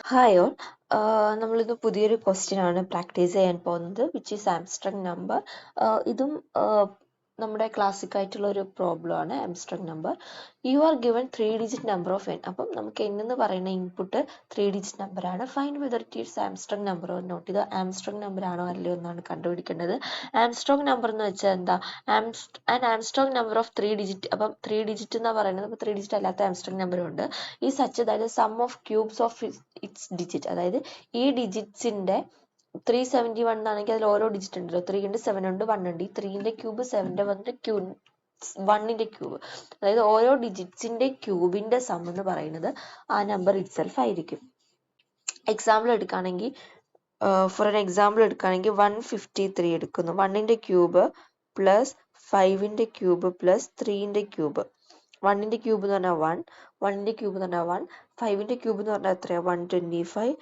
Hi all. നമ്മളിന്ന് പുതിയൊരു question ആണ് പ്രാക്ടീസ് ചെയ്യാൻ പോകുന്നത്, വിച്ച് ഈസ് ആംസ്ട്രോങ് നമ്പർ. ഇതും നമ്മുടെ ക്ലാസിക് ആയിട്ടുള്ള ഒരു പ്രോബ്ലം ആണ്. Armstrong number, you are given 3 digit number of N. അപ്പം നമുക്ക് n എന്ന് പറയുന്ന ഇൻപുട്ട് 3 ഡിജിറ്റ് നമ്പർ ആണ്. Find whether it is Armstrong number or not. ഇത് ആംസ്ട്രോങ് നമ്പർ ആണോ അല്ലയോ എന്നാണ് കണ്ടുപിടിക്കേണ്ടത്. ആംസ്ട്രോങ് നമ്പർ എന്ന് വെച്ചാൽ എന്താ? Armstrong number of 3 digit. അപ്പം 3 ഡിജിറ്റ് എന്നാ പറയുന്നത്. അപ്പോൾ 3 ഡിജിറ്റ് അല്ലാത്ത ആംസ്ട്രോങ് നമ്പറും ഉണ്ട്. ഈ സച്ച്, അതായത് sum of cubes of its digit, അതായത് ഈ ഡിജിറ്റ്സിന്റെ 371 ആണെങ്കിൽ അതിൽ ഓരോ ഡിജിറ്റ് ഉണ്ടല്ലോ. 3 ഉണ്ട്, 7 ഉണ്ട്, 1 ഉണ്ട്. ഈ 3ന്റെ ക്യൂബ്, 7ന്റെ വന്നിട്ട് 1ന്റെ ക്യൂബ്, അതായത് ഓരോ ഡിജിറ്റ്സിന്റെ ക്യൂബിന്റെ സം എന്ന് പറയുന്നത് ആ നമ്പർ ഇറ്റ്സെൽഫ് ആയിരിക്കും. എക്സാമ്പിൾ എടുക്കുകയാണെങ്കിൽ, ഫോർ എൻ എക്സാമ്പിൾ എടുക്കുകയാണെങ്കിൽ 153 എടുക്കുന്നു. 1ന്റെ ക്യൂബ് പ്ലസ് 5ന്റെ ക്യൂബ് പ്ലസ് 3ന്റെ ക്യൂബ്. 1ന്റെ ക്യൂബ് എന്ന് പറഞ്ഞാൽ 1, 1ന്റെ ക്യൂബ് എന്ന് പറഞ്ഞാൽ 1, 5ന്റെ ക്യൂബ് എന്ന് പറഞ്ഞാൽ എത്രയാണ്? 125.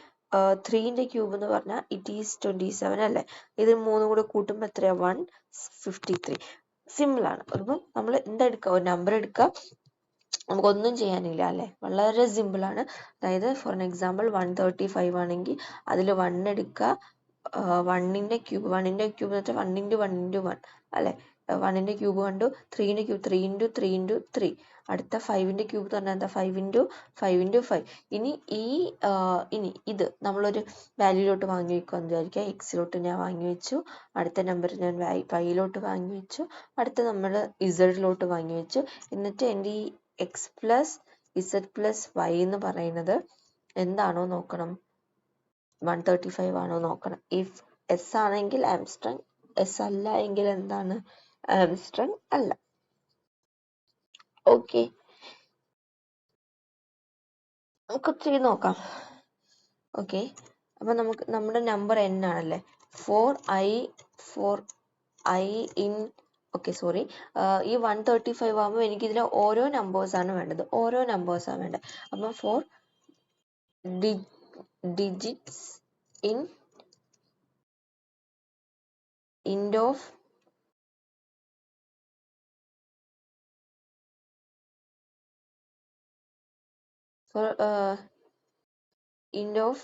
3ന്റെ ക്യൂബ് എന്ന് പറഞ്ഞാൽ ഇറ്റ് ഈസ് 27 അല്ലേ? ഇത് മൂന്നും കൂടെ കൂട്ടുമ്പോൾ എത്രയാണ്? 153. സിമ്പിൾ ആണ്. അപ്പം നമ്മൾ എന്തെടുക്കുക? ഒരു നമ്പർ എടുക്കുക. നമുക്കൊന്നും ചെയ്യാനില്ല അല്ലേ? വളരെ സിമ്പിൾ ആണ്. അതായത് ഫോർ എൻ എക്സാമ്പിൾ 135 ആണെങ്കിൽ അതിൽ 1 എടുക്കുക. 1ന്റെ ക്യൂബ് എന്ന് വെച്ചാൽ 1 × 1 × 1 അല്ലെ? 1ന്റെ ക്യൂബ് കണ്ടു. 3ന്റെ ക്യൂബ് 3 × 3 × 3. അടുത്ത 5ന്റെ ക്യൂബ് എന്ന് പറഞ്ഞാൽ എന്താ? 5 × 5 × 5. ഇനി ഇത് നമ്മളൊരു വാല്യൂലോട്ട് വാങ്ങി വെക്കുമെന്ന് വിചാരിക്കുക. എക്സിലോട്ട് ഞാൻ വാങ്ങി വെച്ചു. അടുത്ത നമ്പർ ഞാൻ വൈയിലോട്ട് വാങ്ങി വെച്ചു. അടുത്ത നമ്മൾ ഇസഡിലോട്ട് വാങ്ങി വെച്ചു. എന്നിട്ട് എൻ്റെ ഈ X plus Z plus Y എന്ന് പറയുന്നത് എന്താണോ നോക്കണം. 135 ആണോ നോക്കണം. ഇഫ് എസ് ആണെങ്കിൽ ആംസ്ട്രോങ്, എസ് അല്ല എങ്കിൽ എന്താണ്? ആംസ്ട്രോങ് അല്ല. ഓക്കെ, നമുക്ക് ചെയ്ത് നോക്കാം. ഓക്കെ, അപ്പൊ നമുക്ക് നമ്മുടെ നമ്പർ n ആണല്ലേ. For I in okay sorry, ഈ 135 ആകുമ്പോൾ എനിക്ക് ഇതിലെ ഓരോ നമ്പേഴ്സാണ് വേണ്ടത്. അപ്പം for digits in int of int of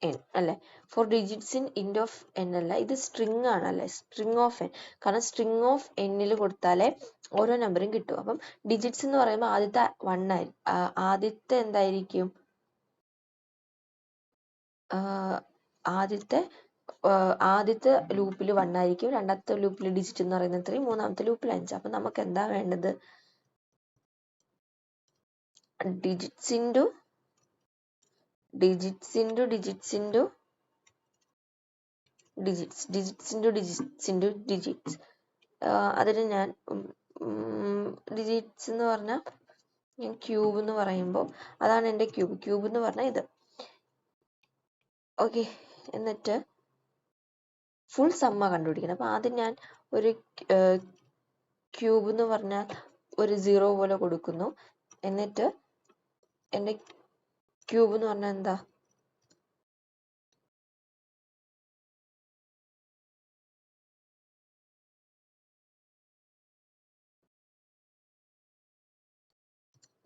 N അല്ലെ? For digits in int of N അല്ല, ഇത് സ്ട്രിങ് ആണ് അല്ലെ? String of N. കാരണം സ്ട്രിങ് ഓഫ് എന്നിൽ കൊടുത്താലേ ഓരോ നമ്പറും കിട്ടും. അപ്പം ഡിജിറ്റ്സ് എന്ന് പറയുമ്പോൾ ആദ്യത്തെ 1 ആയിരിക്കും. ആദ്യത്തെ ലൂപ്പിൽ 1 ആയിരിക്കും. രണ്ടാമത്തെ ലൂപ്പിൽ ഡിജിറ്റ് എന്ന് പറയുന്നത് 3, മൂന്നാമത്തെ ലൂപ്പിൽ 5. അപ്പൊ നമുക്ക് എന്താ വേണ്ടത്? Digits into digits. അതിന് ഞാൻ ഡിജിറ്റ്സ് എന്ന് പറഞ്ഞാൽ ഞാൻ ക്യൂബ് എന്ന് പറയുമ്പോൾ അതാണ് എൻ്റെ ക്യൂബ് എന്ന് പറഞ്ഞാൽ ഇത്. ഓക്കെ, എന്നിട്ട് ഫുൾ സമ്മ കണ്ടുപിടിക്കണം. അപ്പം ആദ്യം ഞാൻ ഒരു ക്യൂബ് എന്ന് പറഞ്ഞാൽ ഒരു 0 പോലെ കൊടുക്കുന്നു. എന്നിട്ട് എൻ്റെ ക്യൂബ് എന്ന് പറഞ്ഞാൽ എന്താ?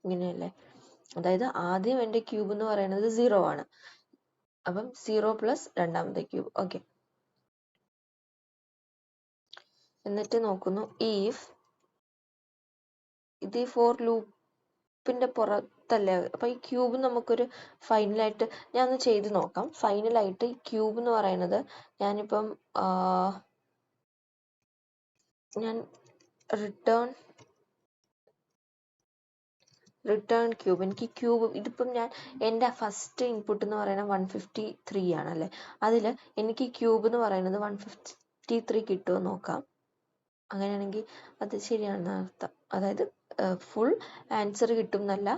ഇങ്ങനെയല്ലേ? അതായത് ആദ്യം എൻ്റെ ക്യൂബ് എന്ന് പറയുന്നത് 0 ആണ്. അപ്പം 0 പ്ലസ് രണ്ടാമത്തെ ക്യൂബ്. ഓക്കെ, എന്നിട്ട് നോക്കുന്നു ഇഫ് ഇത് ഫോർ ലൂപ്പിന്റെ പുറത്തല്ലേ. അപ്പൊ ഈ ക്യൂബ് നമുക്കൊരു ഫൈനലായിട്ട് ഞാൻ ഒന്ന് ചെയ്ത് നോക്കാം. ഫൈനലായിട്ട് ഈ ക്യൂബ് എന്ന് പറയുന്നത് ഞാനിപ്പം ഞാൻ റിട്ടേൺ ക്യൂബ്, എനിക്ക് ക്യൂബ് ഇതിപ്പം ഞാൻ എൻ്റെ ഫസ്റ്റ് ഇൻപുട്ട് എന്ന് പറയുന്നത് 153 ആണല്ലേ. അതിൽ എനിക്ക് ക്യൂബ് എന്ന് പറയുന്നത് 153 കിട്ടുമോ നോക്കാം. അങ്ങനെയാണെങ്കിൽ അത് ശരിയാണെന്ന് അർത്ഥം. അതായത് ഫുൾ ആൻസർ കിട്ടും എന്നല്ല,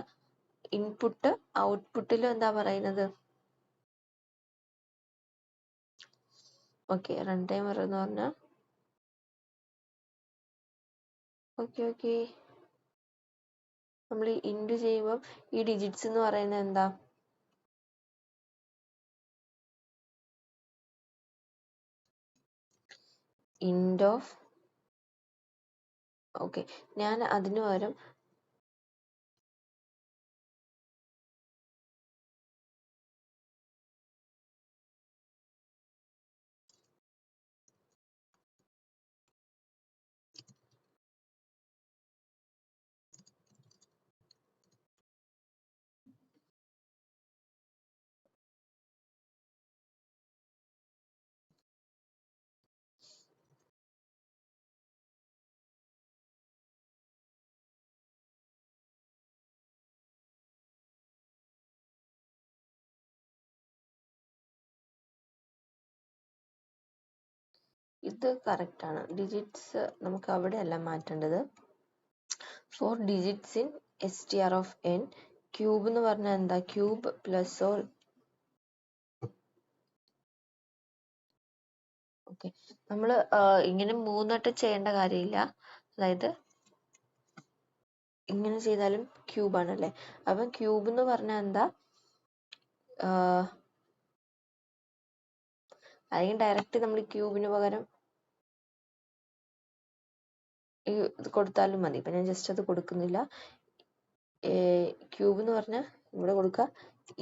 ഇൻപുട്ട് ഔട്ട്പുട്ടിൽ എന്താ പറയുന്നത്? ഓക്കെ, റൺ ടൈം എന്ന് പറഞ്ഞാൽ ഓക്കെ നമ്മൾ ഇൻറ്റു ചെയ്യുമ്പോൾ ഈ ഡിജിറ്റ്സ് എന്ന് പറയുന്നത് എന്താ? ഇൻഡ് ഓഫ്. ഓക്കെ, ഞാൻ അതിന് പകരം ഇത് കറക്റ്റ് ആണ്. ഡിജിറ്റ്സ് നമുക്ക് അവിടെയല്ല മാറ്റേണ്ടത്. 4 digits in str of n. Cube എന്ന് പറഞ്ഞാൽ എന്താ? Cube plus or okay. നമ്മൾ ഇങ്ങനെ മൂന്നട്ടം ചെയ്യേണ്ട കാര്യമില്ല. അതായത് ഇങ്ങനെ ചെയ്താലും ക്യൂബ് ആണല്ലേ. അപ്പം ക്യൂബ് എന്ന് പറഞ്ഞാൽ എന്താ? അല്ലെങ്കിൽ ഡയറക്റ്റ് നമ്മൾ ക്യൂബിന് പകരം ഇത് കൊടുത്താലും മതി. ഇപ്പം ഞാൻ ജസ്റ്റ് അത് കൊടുക്കുന്നില്ല. ക്യൂബ് എന്ന് പറഞ്ഞാൽ ഇവിടെ കൊടുക്കുക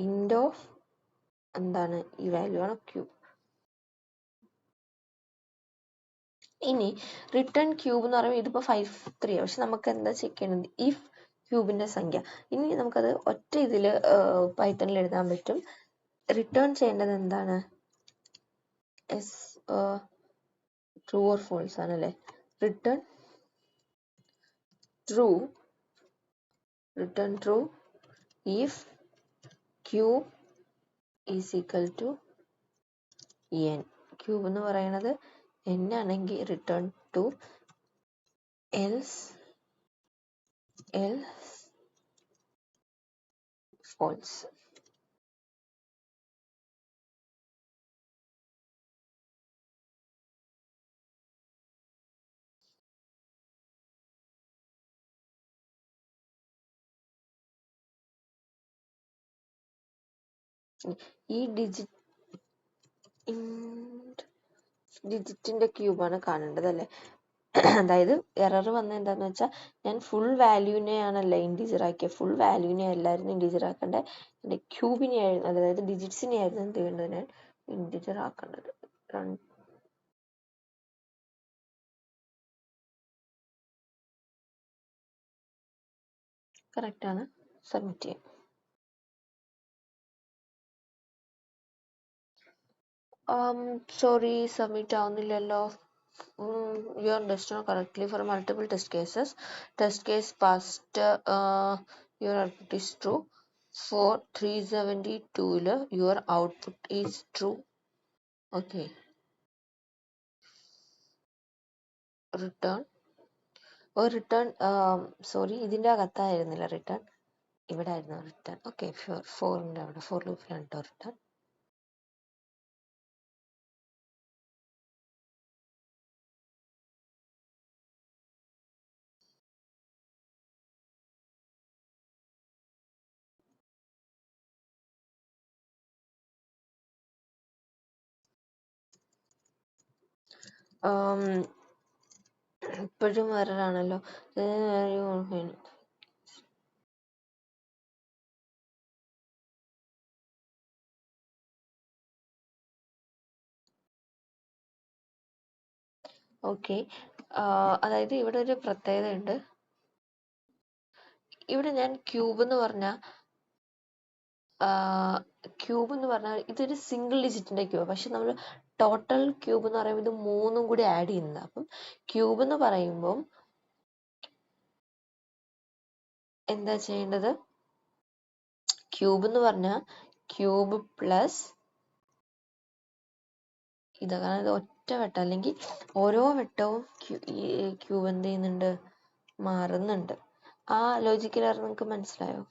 ഇൻഡ് ഓഫ് എന്താണ് ഈ വാല്യൂ ആണ് ക്യൂബ്. ഇനി റിട്ടേൺ ക്യൂബ് എന്ന് പറയുമ്പോൾ ഇതിപ്പോൾ 5 3 പക്ഷെ നമുക്ക് എന്താ ചെക്ക് ചെയ്യണത്? ഇഫ് ക്യൂബിന്റെ സംഖ്യ. ഇനി നമുക്കത് ഒറ്റ ഇതിൽ പൈത്തണിൽ എഴുതാൻ പറ്റും. റിട്ടേൺ ചെയ്യേണ്ടത് എന്താണ്? ട്രൂ ഓർ ഫോൾസ് ആണല്ലേ. Return true if cube is equal to n. Cube എന്ന് പറയുന്നത് n ആണെങ്കിൽ റിട്ടേൺ ടു, എൽസ് ഫോൾസ്. ഈ ഡിജിറ്റിന്റെ ക്യൂബാണ് കാണേണ്ടത് അല്ലേ. അതായത് എറർ വന്ന എന്താന്ന് വെച്ചാൽ ഞാൻ ഫുൾ വാല്യൂവിനെയാണല്ലോ ഇൻറ്റീജർ ആക്കിയത്. ഫുൾ വാല്യൂവിനെ അല്ലായിരുന്നു ഇൻറ്റീജർ ആക്കേണ്ടത്. എൻ്റെ ക്യൂബിനെ ആയിരുന്നു, അതായത് ഡിജിറ്റ്സിനെ ആയിരുന്നു എന്ത് ചെയ്യേണ്ടത്? ഞാൻ ഇൻറ്റീജർ ആക്കേണ്ടത്. കറക്റ്റ് ആണ്. സബ്മിറ്റ് ചെയ്യാം. സോറി, സബ്മിറ്റ് ആവുന്നില്ലല്ലോ. Your does not correctly for multiple test cases. Test case passed, your output is true. For 372 your output is true. Okay. Return. Sorry, ഇതിൻ്റെ അകത്തായിരുന്നില്ല റിട്ടേൺ, ഇവിടെ ആയിരുന്നു റിട്ടേൺ. ഓക്കെ, ഫോറിൻ്റെ അവിടെ four ലൂപ്പിലാണ് കേട്ടോ return. ഇപ്പോഴും എററാണല്ലോ. Okay. അതായത് ഇവിടെ ഒരു പ്രത്യേകത ഉണ്ട്. ഇവിടെ ഞാൻ ക്യൂബ് എന്ന് പറഞ്ഞാൽ ഇതൊരു സിംഗിൾ ഡിജിറ്റിന്റെ ക്യൂബ്. പക്ഷെ നമ്മൾ ടോട്ടൽ ക്യൂബ് എന്ന് പറയുമ്പോൾ ഇത് മൂന്നും കൂടി ആഡ് ചെയ്യുന്നത്. അപ്പം ക്യൂബ് എന്ന് പറയുമ്പോൾ എന്താ ചെയ്യേണ്ടത്? ക്യൂബ് എന്ന് പറഞ്ഞാൽ ക്യൂബ് പ്ലസ് ഇത്, കാരണം ഇത് ഒറ്റ വട്ടം, അല്ലെങ്കിൽ ഓരോ വട്ടവും ക്യൂബ് എന്ത് ചെയ്യുന്നുണ്ട്? മാറുന്നുണ്ട്. ആ ലോജിക്കൽ എറർ നിങ്ങൾക്ക് മനസ്സിലായോ?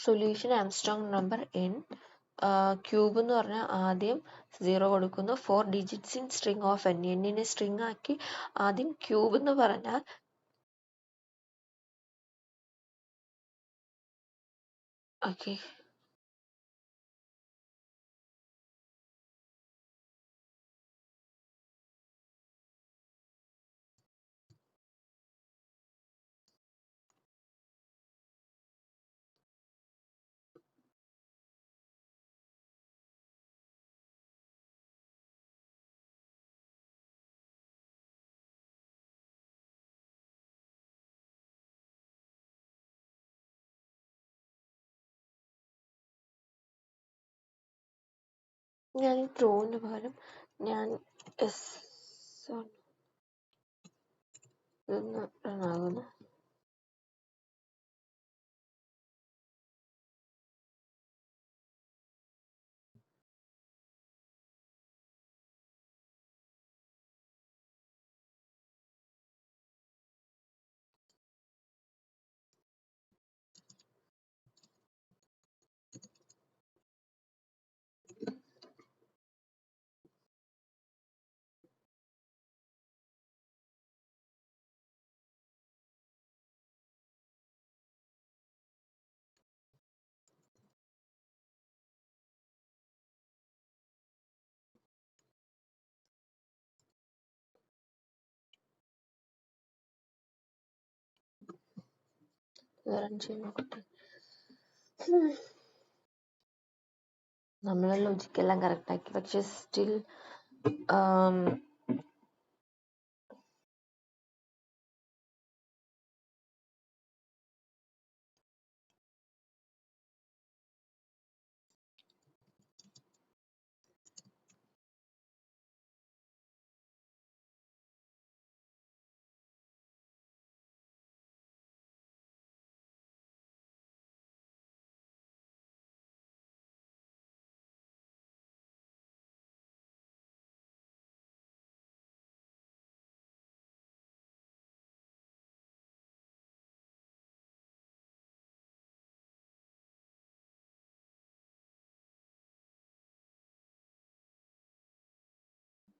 Solution Armstrong number n. Cube എന്ന് പറഞ്ഞാൽ ആദ്യം 0 കൊടുക്കുന്നു. 4 digits in string of n. നെ സ്ട്രിങ് ആക്കി ആദ്യം ക്യൂബ് എന്ന് പറഞ്ഞാൽ Okay. ഞാൻ ട്രൂവിന് പകരം ഞാൻ എസ് ഇതൊന്ന് റൺ ആകുന്നു. റൺ ചെയ്ത് നോക്കട്ടെ. നമ്മളെ ലോജിക്കെല്ലാം കറക്റ്റ് ആക്കി, പക്ഷെ സ്റ്റിൽ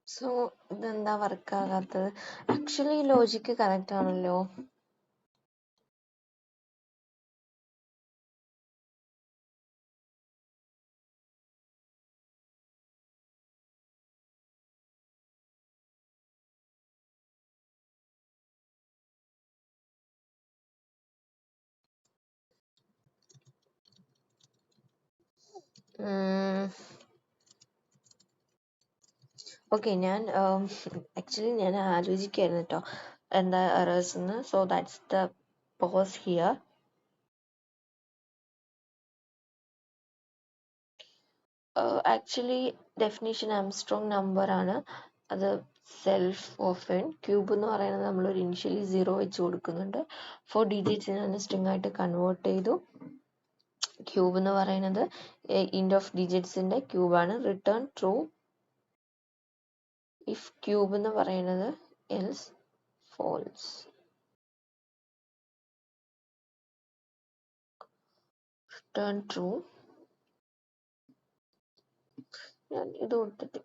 സോ ഇതെന്താ വർക്ക് ആകാത്തത്? ആക്ച്വലി ലോജിക്ക് കറക്റ്റ് ആണല്ലോ. ഓക്കെ, ഞാൻ ആക്ച്വലി ഞാൻ ആലോചിക്കായിരുന്നു കേട്ടോ എന്താ എറേഴ്സ് എന്ന്. So that's the pause here. Actually definition Armstrong number ആണ്. അത് സെൽഫ് ഓഫ് എൻ ക്യൂബ് എന്ന് പറയുന്നത് നമ്മളൊരു ഇനിഷ്യലി 0 വെച്ച് കൊടുക്കുന്നുണ്ട്. 4 ഡിജിറ്റ്സിനെ സ്ട്രിങ് ആയിട്ട് കൺവേർട്ട് ചെയ്തു. ക്യൂബ് എന്ന് പറയുന്നത് ഇൻഡ് ഓഫ് ഡിജിറ്റ്സിന്റെ ക്യൂബാണ്. റിട്ടേൺ ട്രൂ ഇഫ് ക്യൂബ് എന്ന് പറയുന്നത്, എൽസ് ഫോൾസ്. Return true. ഞാൻ ഇത് കൊടുത്തിട്ട്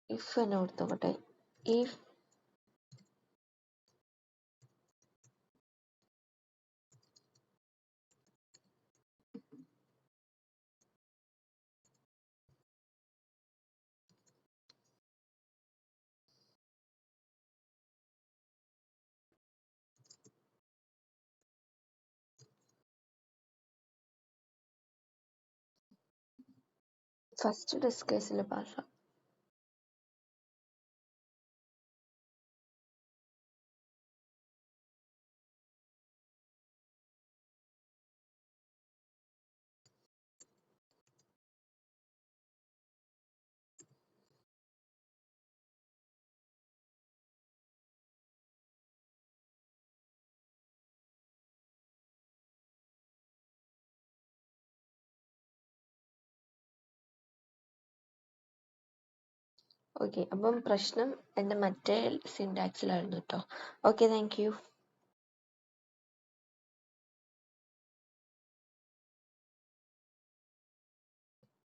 ഇഫ് തന്നെ കൊടുത്തോട്ടെ. ഇഫ് ഫസ്റ്റ് ടെസ്റ്റ് കേസിൽ പാസ്സാവും. ഓക്കെ, അപ്പം പ്രശ്നം എൻ്റെ മറ്റേ സിൻടാക്സിലായിരുന്നു കേട്ടോ. Okay, thank you.